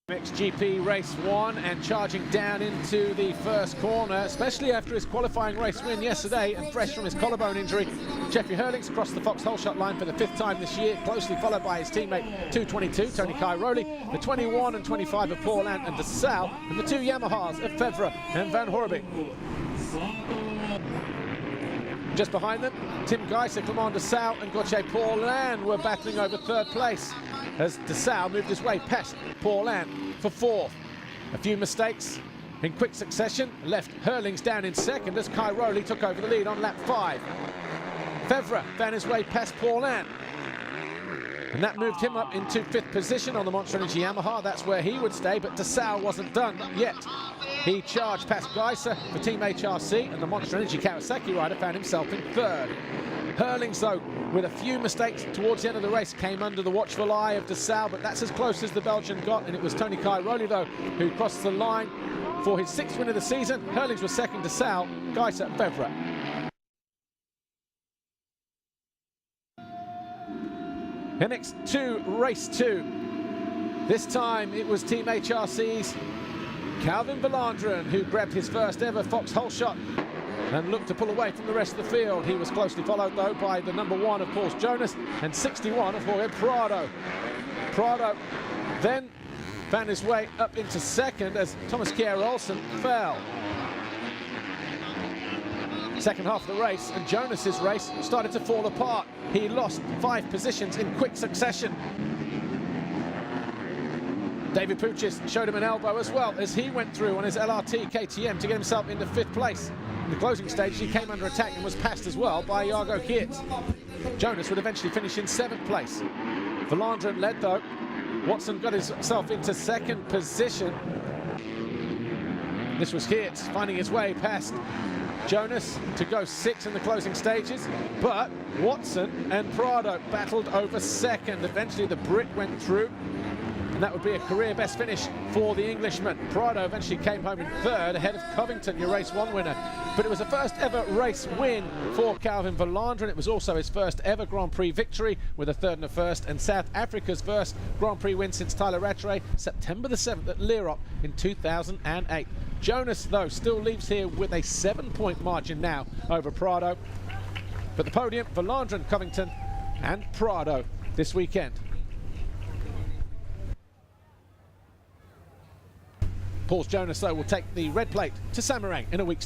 MXGP race 1 and charging down into the first corner, especially after his qualifying race win yesterday and fresh from his collarbone injury. Jeffrey Herlings across the Fox whole shot line for the 5th time this year, closely followed by his teammate 222 Tony Cairoli, the 21 and 25 of Paul and DeSalle, and the 2 Yamahas of Fevre and Van Horebeke. Just behind them, Tim Geiser, Clement DeSalle and Gauthier Paulin were battling over 3rd place as DeSalle moved his way past Paulin for 4th. A few mistakes in quick succession left Herlings down in 2nd as Cairoli took over the lead on lap 5. Fevre found his way past Paulin, and that moved him up into 5th position on the Monster Energy Yamaha. That's where he would stay, but DeSalle wasn't done yet. He charged past Geiser for Team HRC, and the Monster Energy Kawasaki rider found himself in 3rd. Herlings, though, with a few mistakes towards the end of the race, came under the watchful eye of DeSalle, but that's as close as the Belgian got, and it was Tony Cairoli, though, who crossed the line for his 6th win of the season. Herlings was 2nd, DeSalle, Geiser, Fevre. MX2 race 2. This time it was Team HRC's Calvin Valandren who grabbed his first ever Fox whole shot and looked to pull away from the rest of the field. He was closely followed, though, by the number 1 of Paul Jonas and 61 of Jorge Prado. Prado then found his way up into 2nd as Thomas Kjær Olsen fell. Second half of the race, and Jonas's race started to fall apart. He lost 5 positions in quick succession. David Puchis showed him an elbow as well as he went through on his LRT KTM to get himself into 5th place. In the closing stage, he came under attack and was passed as well by Jago Geerts. Jonas would eventually finish in 7th place. Valandren led, though. Watson got himself into 2nd position. This was Geerts finding his way past Jonas to go 6th in the closing stages, but Watson and Prado battled over 2nd. Eventually the Brit went through, and that would be a career best finish for the Englishman. Prado eventually came home in 3rd ahead of Covington, your race 1 winner. But it was the first ever race win for Calvin Valandren. It was also his first ever Grand Prix victory with a 3rd and a 1st, and South Africa's first Grand Prix win since Tyler Rattray, September the 7th at Lierop in 2008. Jonas, though, still leaves here with a 7-point margin now over Prado. But the podium, Valandren, Covington and Prado this weekend. Paul Jonas, though, will take the red plate to Samarang in a week's